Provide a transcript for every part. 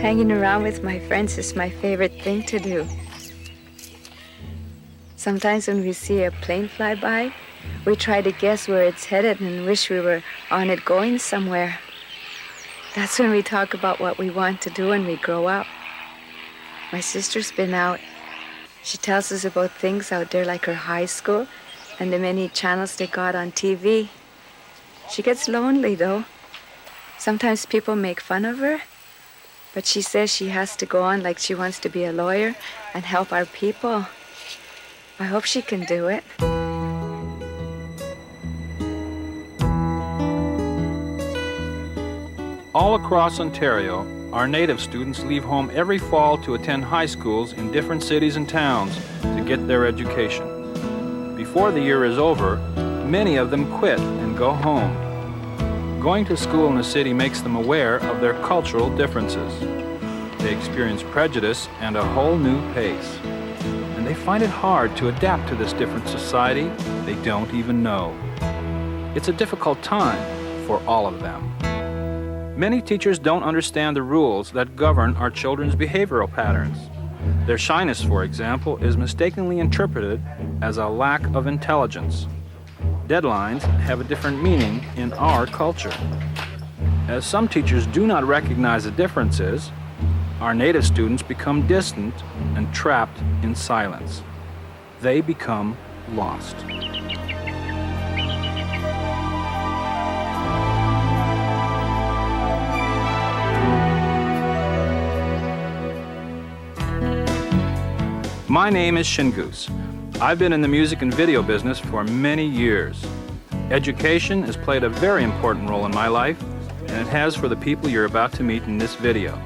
Hanging around with my friends is my favorite thing to do. Sometimes when we see a plane fly by, we try to guess where it's headed and wish we were on it going somewhere. That's when we talk about what we want to do when we grow up. My sister's been out. She tells us about things out there like her high school and the many channels they got on TV. She gets lonely, though. Sometimes people make fun of her, but she says she has to go on like she wants to be a lawyer and help our people. I hope she can do it. All across Ontario, our native students leave home every fall to attend high schools in different cities and towns to get their education. Before the year is over, many of them quit and go home. Going to school in the city makes them aware of their cultural differences. They experience prejudice and a whole new pace. And they find it hard to adapt to this different society they don't even know. It's a difficult time for all of them. Many teachers don't understand the rules that govern our children's behavioral patterns. Their shyness, for example, is mistakenly interpreted as a lack of intelligence. Deadlines have a different meaning in our culture. As some teachers do not recognize the differences, our native students become distant and trapped in silence. They become lost. My name is Shingoose. I've been in the music and video business for many years. Education has played a very important role in my life, and it has for the people you're about to meet in this video.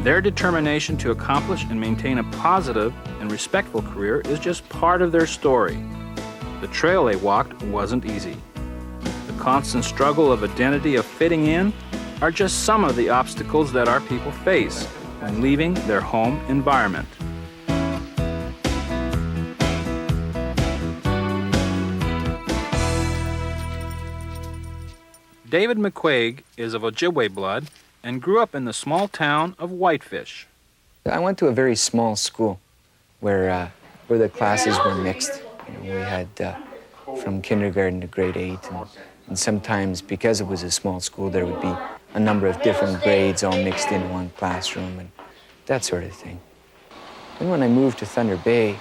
Their determination to accomplish and maintain a positive and respectful career is just part of their story. The trail they walked wasn't easy. The constant struggle of identity of fitting in are just some of the obstacles that our people face when leaving their home environment. David McQuaig is of Ojibwe blood and grew up in the small town of Whitefish. I went to a very small school where the classes were mixed. We had from kindergarten to grade 8, and sometimes, because it was a small school, there would be a number of different grades all mixed in one classroom and that sort of thing. Then when I moved to Thunder Bay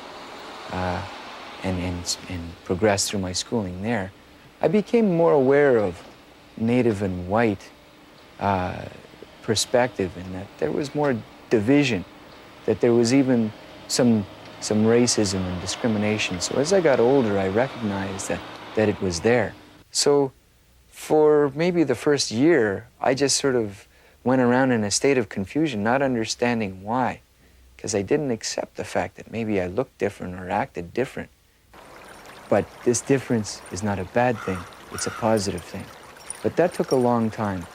and progressed through my schooling there, I became more aware of Native and white perspective, and that there was more division, that there was even some racism and discrimination. So as I got older, I recognized that it was there. So for maybe the first year, I just sort of went around in a state of confusion, not understanding why, because I didn't accept the fact that maybe I looked different or acted different. But this difference is not a bad thing, it's a positive thing. But that took a long time.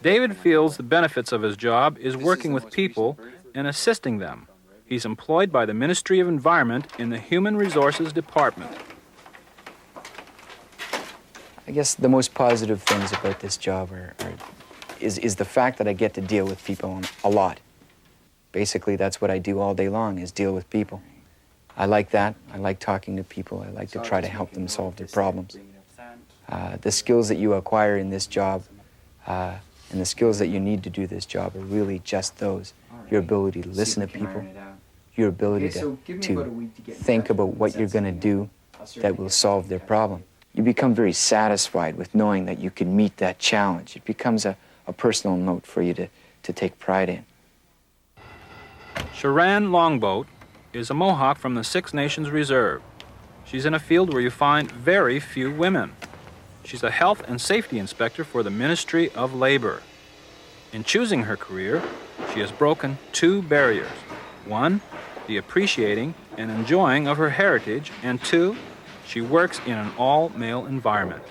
David feels the benefits of his job is working with people and assisting them. He's employed by the Ministry of Environment in the Human Resources Department. I guess the most positive things about this job is the fact that I get to deal with people a lot. Basically, that's what I do all day long, is deal with people. I like that. I like talking to people. I like to try to help them solve their problems. The skills that you acquire in this job and the skills that you need to do this job are really just those. Your ability to listen to people, your ability to think about what you're going to do that will solve their problem. You become very satisfied with knowing that you can meet that challenge. It becomes a personal note for you to take pride in. Sharan Longboat is a Mohawk from the Six Nations Reserve. She's in a field where you find very few women. She's a health and safety inspector for the Ministry of Labor. In choosing her career, she has broken 2 barriers. 1, the appreciating and enjoying of her heritage, and 2, she works in an all-male environment.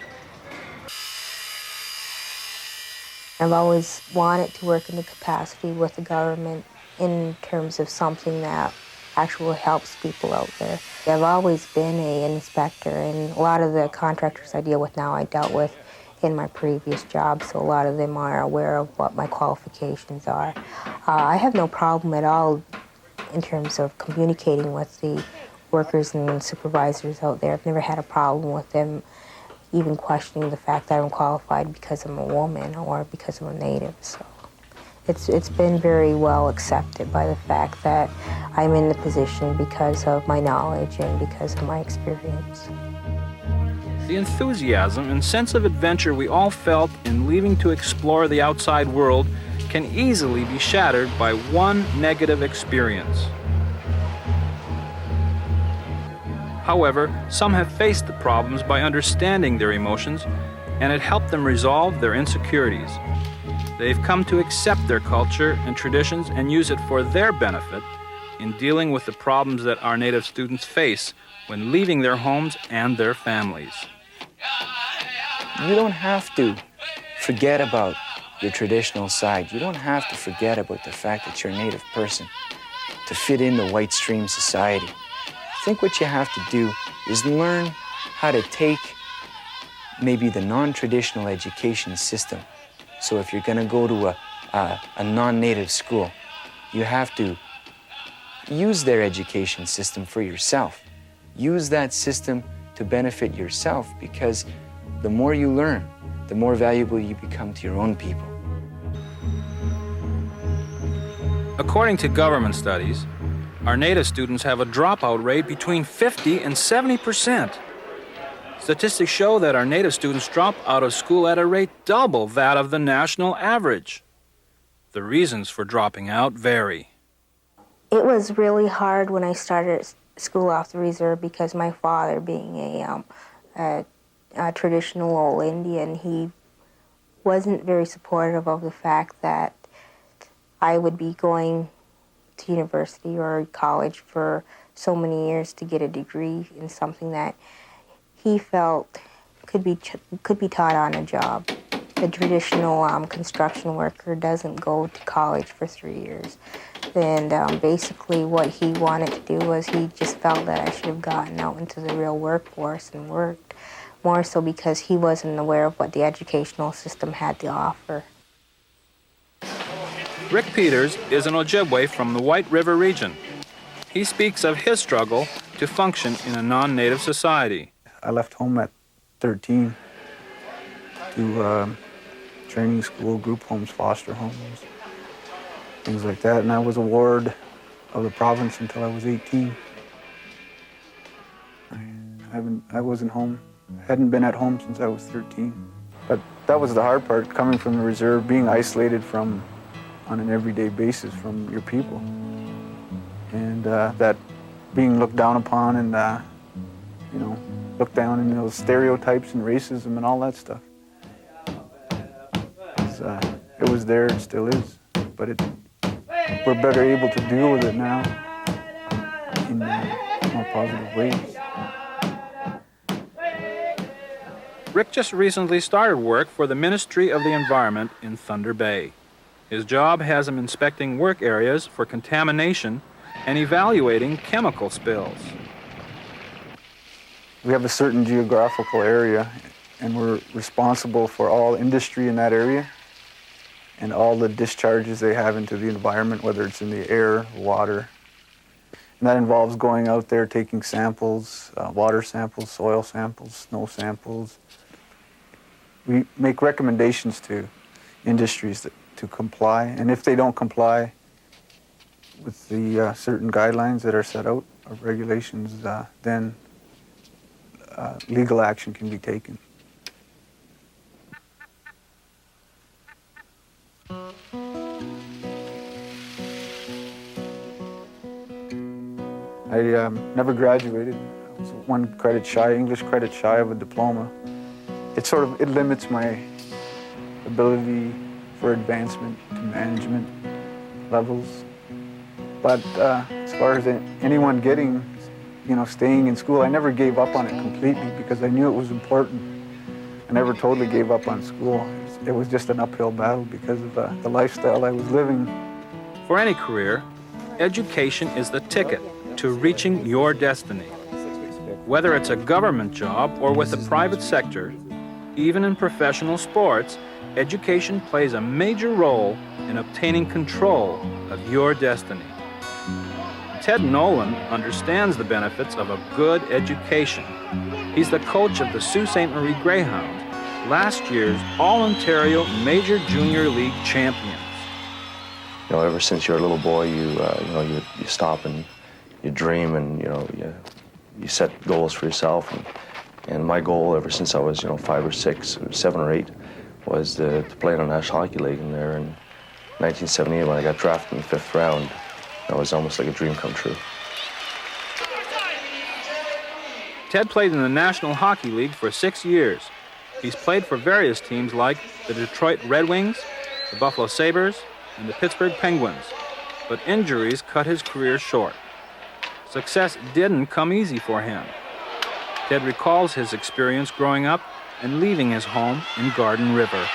I've always wanted to work in the capacity with the government in terms of something that actually helps people out there. I've always been an inspector, and a lot of the contractors I deal with now I dealt with in my previous job, so a lot of them are aware of what my qualifications are. I have no problem at all in terms of communicating with the workers and supervisors out there. I've never had a problem with them even questioning the fact that I'm qualified because I'm a woman or because I'm a native. So it's been very well accepted by the fact that I'm in the position because of my knowledge and because of my experience. The enthusiasm and sense of adventure we all felt in leaving to explore the outside world can easily be shattered by one negative experience. However, some have faced the problems by understanding their emotions, and it helped them resolve their insecurities. They've come to accept their culture and traditions and use it for their benefit in dealing with the problems that our Native students face when leaving their homes and their families. You don't have to forget about your traditional side. You don't have to forget about the fact that you're a Native person to fit in the white stream society. I think what you have to do is learn how to take maybe the non-traditional education system. So if you're going to go to a non-Native school, you have to use their education system for yourself. Use that system to benefit yourself, because the more you learn, the more valuable you become to your own people. According to government studies, our Native students have a dropout rate between 50 and 70%. Statistics show that our Native students drop out of school at a rate double that of the national average. The reasons for dropping out vary. It was really hard when I started school off the reserve because my father, being a traditional old Indian, he wasn't very supportive of the fact that I would be going to university or college for so many years to get a degree in something that he felt could be taught on a job. The traditional construction worker doesn't go to college for 3 years. And basically what he wanted to do was he just felt that I should have gotten out into the real workforce and worked, more so because he wasn't aware of what the educational system had to offer. Rick Peters is an Ojibwe from the White River region. He speaks of his struggle to function in a non-Native society. I left home at 13 to training school, group homes, foster homes, things like that. And I was a ward of the province until I was 18. I wasn't home, hadn't been at home since I was 13. But that was the hard part, coming from the reserve, being isolated from, on an everyday basis from your people. And that being looked down upon and, looked down in those stereotypes and racism and all that stuff. It was there, it still is, but we're better able to deal with it now in more positive ways. Rick just recently started work for the Ministry of the Environment in Thunder Bay. His job has him inspecting work areas for contamination and evaluating chemical spills. We have a certain geographical area, and we're responsible for all industry in that area and all the discharges they have into the environment, whether it's in the air, water. And that involves going out there, taking samples, water samples, soil samples, snow samples. We make recommendations to industries to comply, and if they don't comply with the certain guidelines that are set out, or regulations, then legal action can be taken. I never graduated. I was one credit shy, English credit shy of a diploma. It limits my ability for advancement to management levels. But as far as anyone getting, staying in school, I never gave up on it completely because I knew it was important. I never totally gave up on school. It was just an uphill battle because of the lifestyle I was living For any career, education is the ticket to reaching your destiny. Whether it's a government job or with the private sector, even in professional sports, education plays a major role in obtaining control of your destiny. Ted Nolan understands the benefits of a good education. He's the coach of the Sault Ste. Marie Greyhounds, last year's All-Ontario Major Junior League champions. You know, ever since you're a little boy, you stop and you dream, and you set goals for yourself. And my goal ever since I was 5 or 6 or 7 or 8 was to play in a National Hockey League. And there in 1978, when I got drafted in the 5th round, that was almost like a dream come true. Ted played in the National Hockey League for 6 years. He's played for various teams like the Detroit Red Wings, the Buffalo Sabres, and the Pittsburgh Penguins, but injuries cut his career short. Success didn't come easy for him. Ted recalls his experience growing up and leaving his home in Garden River.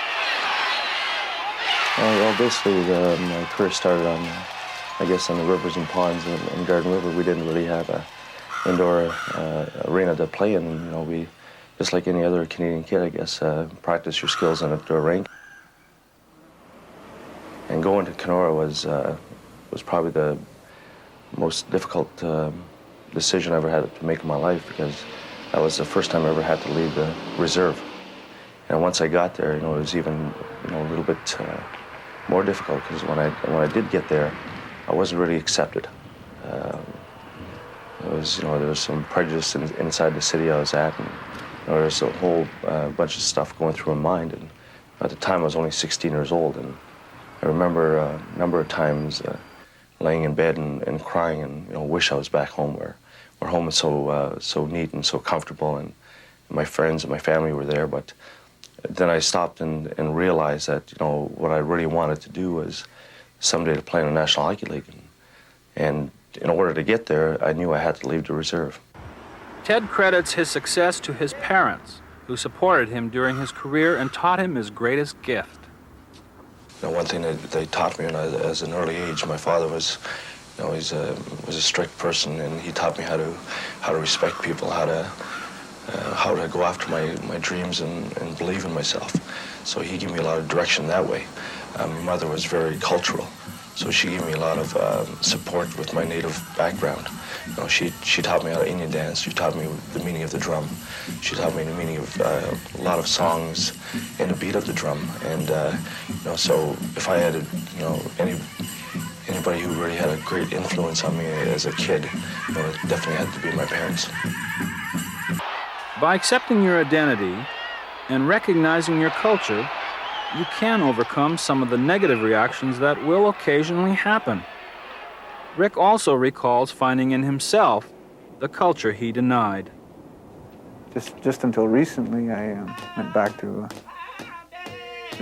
Well, basically, my career started on the rivers and ponds in Garden River. We didn't really have an indoor arena to play in. We, just like any other Canadian kid, practice your skills on a outdoor rink. And going to Kenora was probably the most difficult decision I ever had to make in my life, because that was the first time I ever had to leave the reserve. And once I got there, it was even a little bit more difficult, because when I did get there, I wasn't really accepted. There was some prejudice inside the city I was at, and there was a whole bunch of stuff going through my mind. And at the time, I was only 16 years old, and I remember a number of times laying in bed and crying, and wish I was back home, where home is so neat and so comfortable, and my friends and my family were there. But then I stopped and realized that what I really wanted to do was someday to play in a National Hockey League, and in order to get there, I knew I had to leave the reserve. Ted credits his success to his parents, who supported him during his career and taught him his greatest gift. One thing that they taught me as an early age, my father was, was a strict person, and he taught me how to respect people, how to go after my dreams and believe in myself. So he gave me a lot of direction that way. My mother was very cultural, so she gave me a lot of support with my native background. She taught me how to Indian dance. She taught me the meaning of the drum. She taught me the meaning of a lot of songs and the beat of the drum. And so if I had anybody who really had a great influence on me as a kid, it definitely had to be my parents. By accepting your identity and recognizing your culture, you can overcome some of the negative reactions that will occasionally happen. Rick also recalls finding in himself the culture he denied. Just until recently, I went back to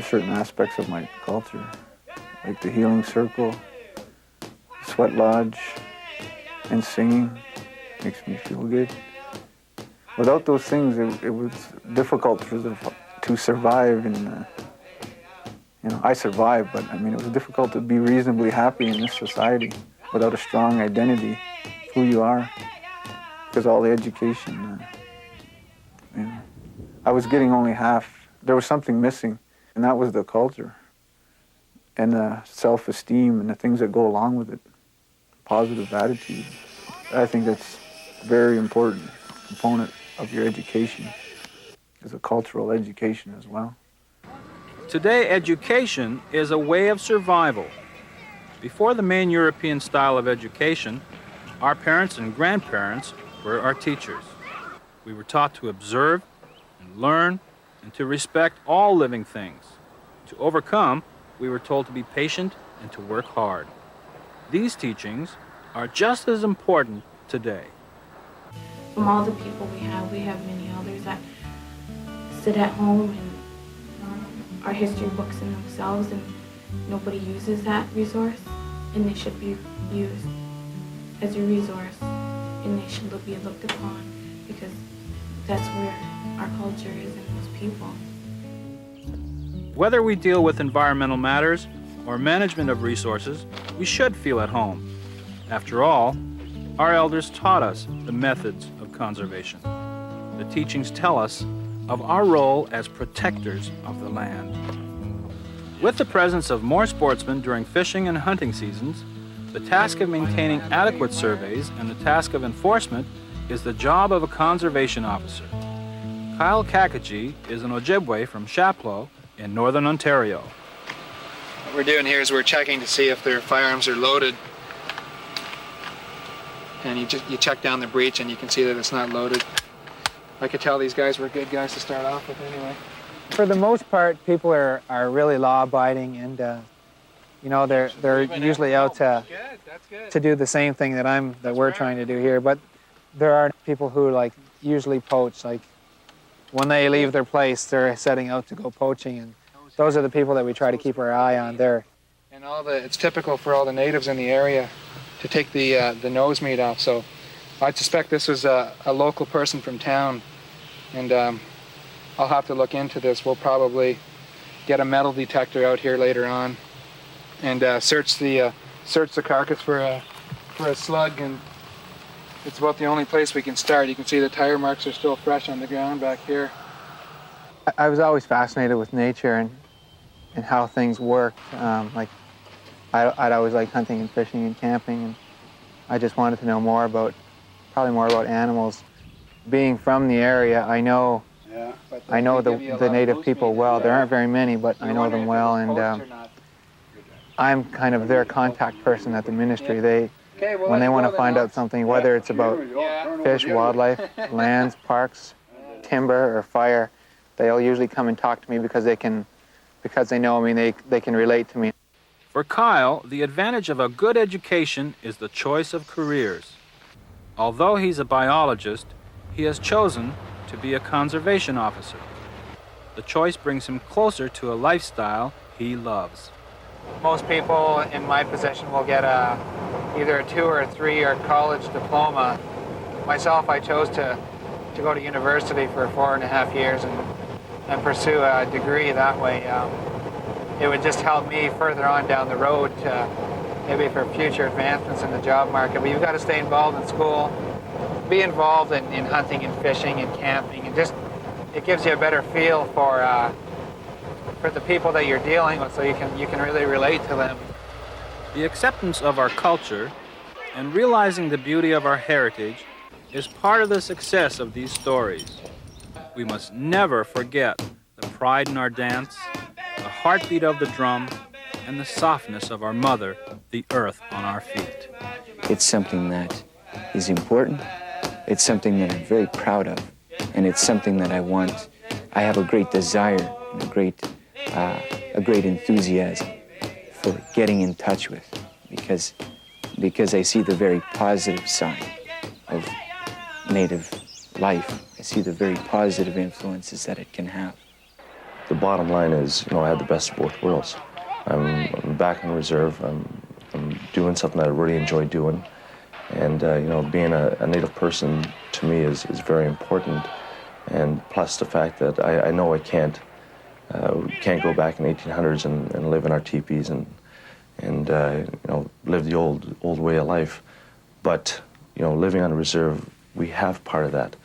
certain aspects of my culture, like the healing circle, sweat lodge, and singing. Makes me feel good. Without those things, it was difficult to survive. And I survived, but it was difficult to be reasonably happy in this society without a strong identity of who you are, because all the education, I was getting only half. There was something missing, and that was the culture and the self-esteem and the things that go along with it, positive attitude. I think that's a very important component of your education, is a cultural education as well. Today, education is a way of survival. Before the main European style of education, our parents and grandparents were our teachers. We were taught to observe and learn and to respect all living things. To overcome, we were told to be patient and to work hard. These teachings are just as important today. From all the people we have many elders that sit at home and are history books in themselves, and nobody uses that resource, and they should be used as a resource, and they should be looked upon, because that's where our culture is in those people. Whether we deal with environmental matters or management of resources, we should feel at home. After all, our elders taught us the methods of conservation. The teachings tell us of our role as protectors of the land. With the presence of more sportsmen during fishing and hunting seasons, the task of maintaining adequate surveys and the task of enforcement is the job of a conservation officer. Kyle Kakagi is an Ojibwe from Chapleau in northern Ontario. What we're doing here is we're checking to see if their firearms are loaded. And you check down the breech and you can see that it's not loaded. I could tell these guys were good guys to start off with anyway. For the most part, people are really law-abiding, and they're usually out to do the same thing that we're trying to do here. But there are people who usually poach. Like when they leave their place, they're setting out to go poaching, and those are the people that we try to keep our eye on there. And it's typical for all the natives in the area to take the nose meat off. So I suspect this was a local person from town, and I'll have to look into this. We'll probably get a metal detector out here later on and search the carcass for a slug, and it's about the only place we can start. You can see the tire marks are still fresh on the ground back here. I was always fascinated with nature and how things work. I'd always liked hunting and fishing and camping, and I just wanted to know probably more about animals. Being from the area, I know the native people well. There aren't very many, but I know them well, and I'm kind of their contact person at the ministry. When they want to find out something, whether it's about fish, wildlife, lands, parks, timber, or fire, they'll usually come and talk to me because they know me, they can relate to me. For Kyle, the advantage of a good education is the choice of careers. Although he's a biologist, he has chosen to be a conservation officer. The choice brings him closer to a lifestyle he loves. Most people in my position will get either a 2 or a 3-year college diploma. Myself, I chose to go to university for 4.5 years and pursue a degree that way. It would just help me further on down the road maybe for future advancements in the job market. But you've got to stay involved in school, be involved in hunting and fishing and camping, and just it gives you a better feel for the people that you're dealing with, so you can really relate to them. The acceptance of our culture and realizing the beauty of our heritage is part of the success of these stories. We must never forget the pride in our dance, the heartbeat of the drum, and the softness of our mother, the earth on our feet. It's something that is important. It's something that I'm very proud of, and it's something that I have a great desire and a great enthusiasm for getting in touch with, because I see the very positive side of Native life. I see the very positive influences that it can have. The bottom line is, I had the best of both worlds. I'm back in reserve. I'm doing something that I really enjoy doing. And, being a Native person to me is very important. And plus the fact that I know I can't go back in the 1800s and live in our teepees and live the old way of life. But, living on a reserve, we have part of that.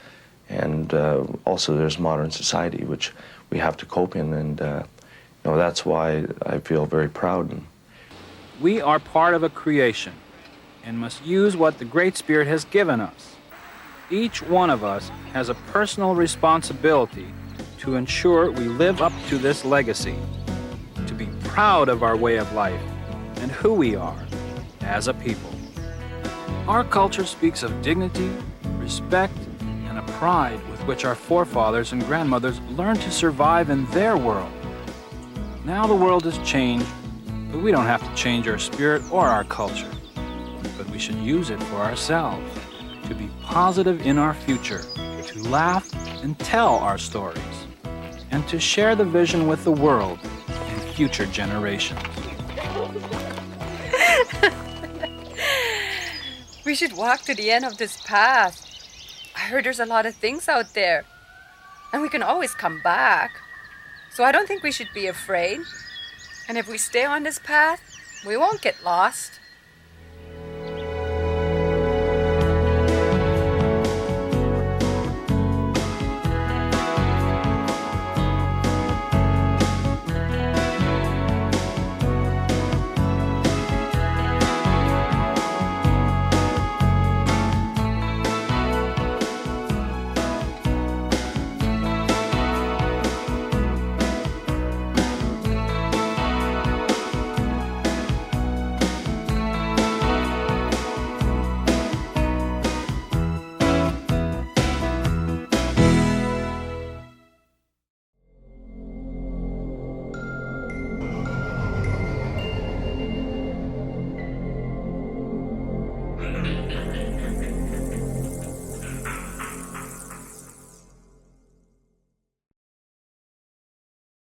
And also there's modern society, which we have to cope in, and that's why I feel very proud. We are part of a creation and must use what the Great Spirit has given us. Each one of us has a personal responsibility to ensure we live up to this legacy, to be proud of our way of life and who we are as a people. Our culture speaks of dignity, respect, and a pride with which our forefathers and grandmothers learned to survive in their world. Now the world has changed, but we don't have to change our spirit or our culture. But we should use it for ourselves, to be positive in our future, to laugh and tell our stories, and to share the vision with the world and future generations. We should walk to the end of this path. I heard there's a lot of things out there, and we can always come back. So I don't think we should be afraid. And if we stay on this path, we won't get lost.